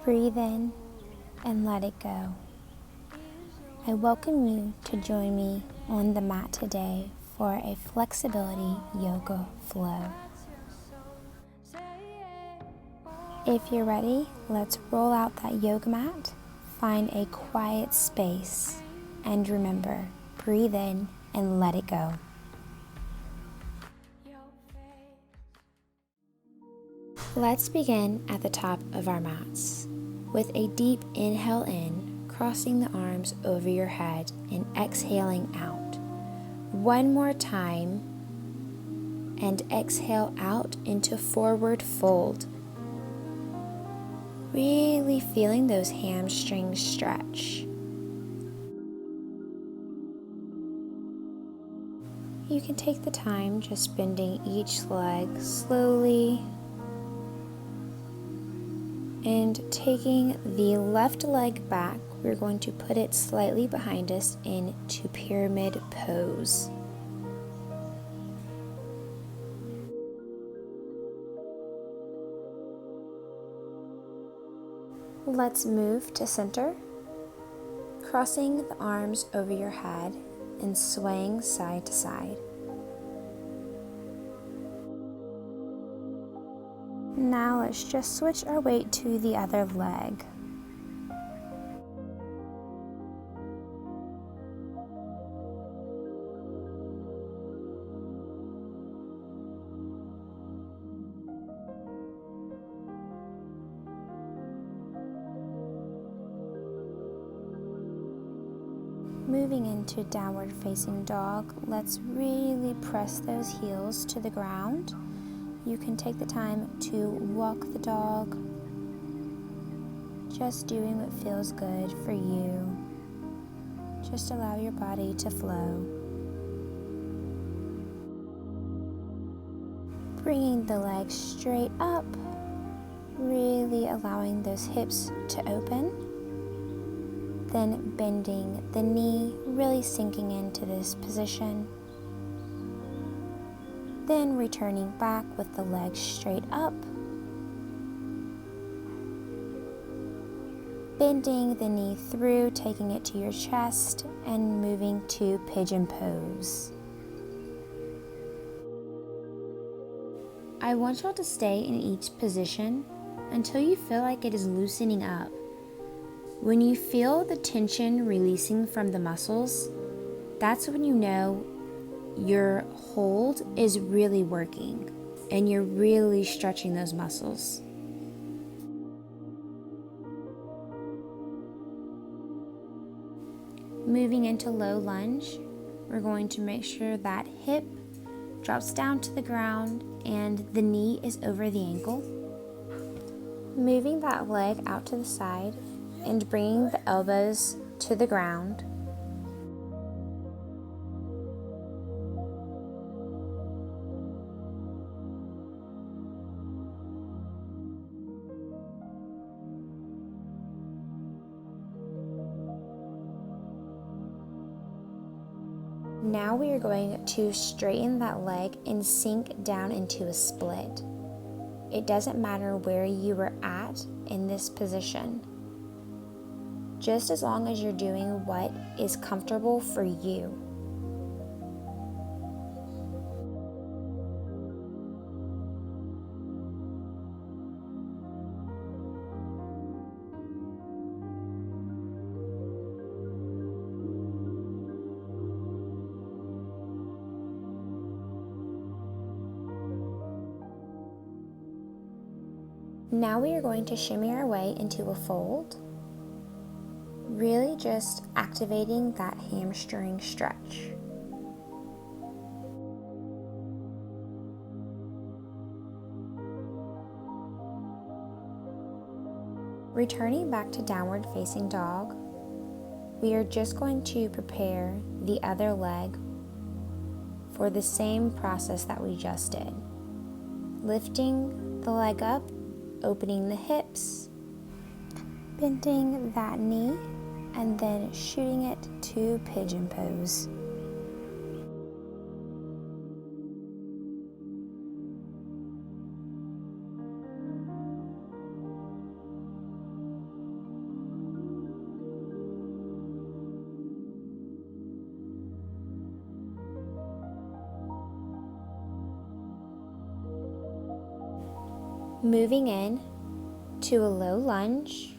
Breathe in and let it go. I welcome you to join me on the mat today for a flexibility yoga flow. If you're ready, let's roll out that yoga mat, find a quiet space, and remember, breathe in and let it go. Let's begin at the top of our mats with a deep inhale in, crossing the arms over your head and exhaling out. One more time, and exhale out into forward fold. Really feeling those hamstrings stretch. You can take the time just bending each leg slowly and taking the left leg back. We're going to put it slightly behind us into pyramid pose. Let's move to center, crossing the arms over your head and swaying side to side. Now let's just switch our weight to the other leg. Moving into downward facing dog, let's really press those heels to the ground. You can take the time to walk the dog, just doing what feels good for you. Just allow your body to flow. Bringing the legs straight up, really allowing those hips to open. Then bending the knee, really sinking into this position. Then returning back with the legs straight up. Bending the knee through, taking it to your chest, and moving to Pigeon Pose. I want y'all to stay in each position until you feel like it is loosening up. When you feel the tension releasing from the muscles, that's when you know your hold is really working and you're really stretching those muscles. Moving into low lunge, we're going to make sure that hip drops down to the ground and the knee is over the ankle. Moving that leg out to the side and bringing the elbows to the ground. Now we are going to straighten that leg and sink down into a split. It doesn't matter where you were at in this position, just as long as you're doing what is comfortable for you. Now we are going to shimmy our way into a fold, really just activating that hamstring stretch. Returning back to downward facing dog, we are just going to prepare the other leg for the same process that we just did. Lifting the leg up, opening the hips, bending that knee, and then shooting it to Pigeon Pose. Moving in to a low lunge.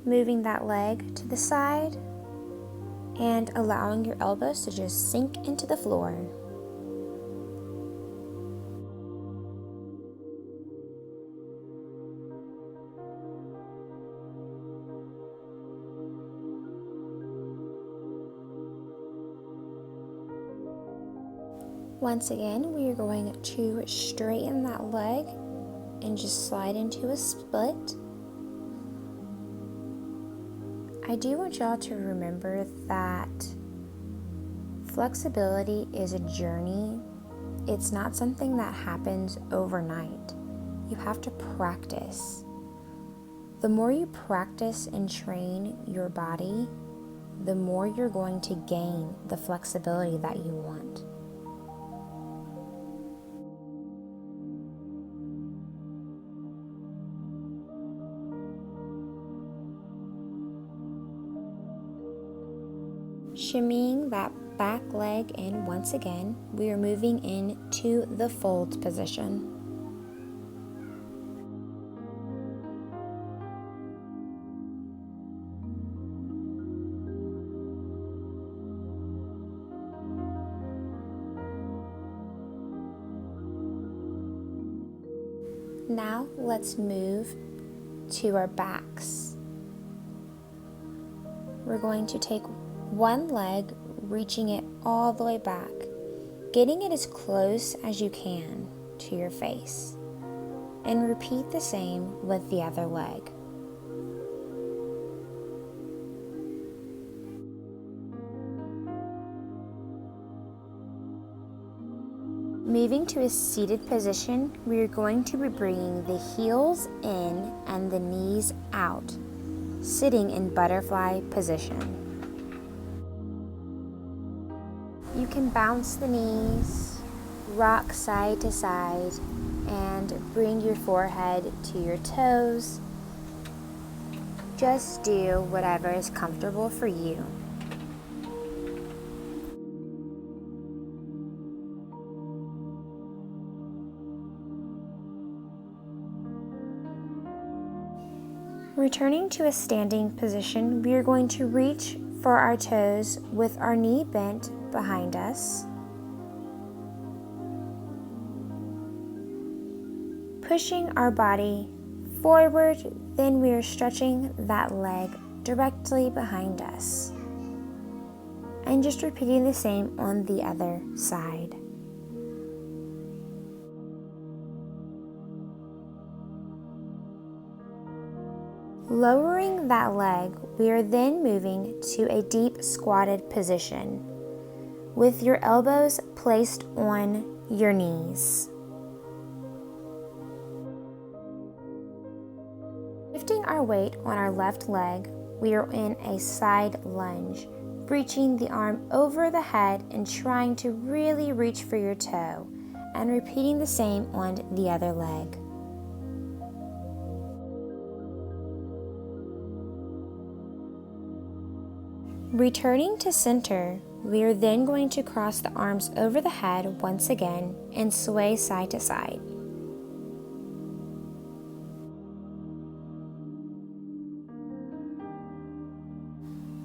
Moving that leg to the side and allowing your elbows to just sink into the floor. Once again, we are going to straighten that leg and just slide into a split. I do want y'all to remember that flexibility is a journey. It's not something that happens overnight. You have to practice. The more you practice and train your body, the more you're going to gain the flexibility that you want. Shimmying that back leg in once again, we are moving into the fold position. Now let's move to our backs. We're going to take one leg, reaching it all the way back, getting it as close as you can to your face, and repeat the same with the other leg. Moving to a seated position, we are going to be bringing the heels in and the knees out, sitting in butterfly position. You can bounce the knees, rock side to side, and bring your forehead to your toes. Just do whatever is comfortable for you. Returning to a standing position, we are going to reach for our toes with our knee bent behind us. Pushing our body forward, then we are stretching that leg directly behind us. And just repeating the same on the other side. Lowering that leg, we are then moving to a deep squatted position with your elbows placed on your knees. Shifting our weight on our left leg, we are in a side lunge, reaching the arm over the head and trying to really reach for your toe, and repeating the same on the other leg. Returning to center, we are then going to cross the arms over the head once again and sway side to side.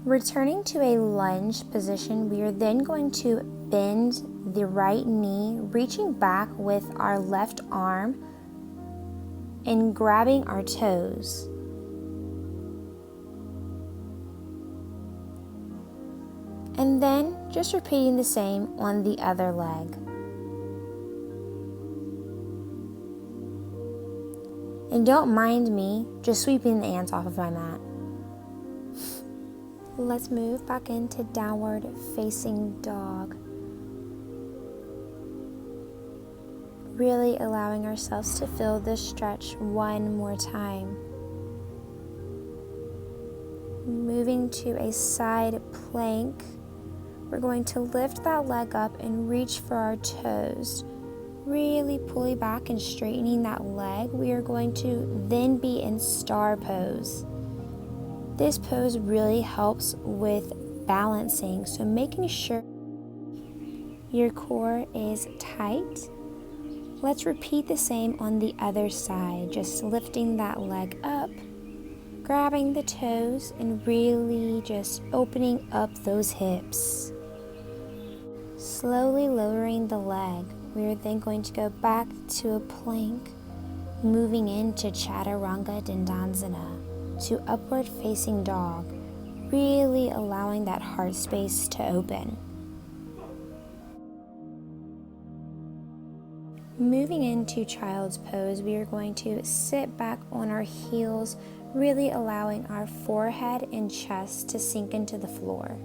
Returning to a lunge position, we are then going to bend the right knee, reaching back with our left arm and grabbing our toes. And then just repeating the same on the other leg. And don't mind me just sweeping the ants off of my mat. Let's move back into downward facing dog. Really allowing ourselves to feel this stretch one more time. Moving to a side plank. We're going to lift that leg up and reach for our toes. Really pulling back and straightening that leg. We are going to then be in star pose. This pose really helps with balancing, so making sure your core is tight. Let's repeat the same on the other side, just lifting that leg up, grabbing the toes, and really just opening up those hips. Slowly lowering the leg, we are then going to go back to a plank, moving into Chaturanga Dandasana, to upward facing dog, really allowing that heart space to open. Moving into Child's Pose, we are going to sit back on our heels, really allowing our forehead and chest to sink into the floor.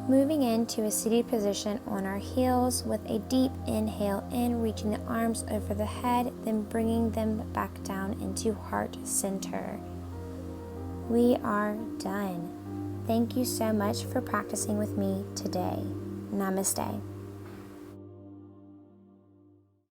Moving into a seated position on our heels with a deep inhale in, reaching the arms over the head, then bringing them back down into heart center. We are done. Thank you so much for practicing with me today. Namaste.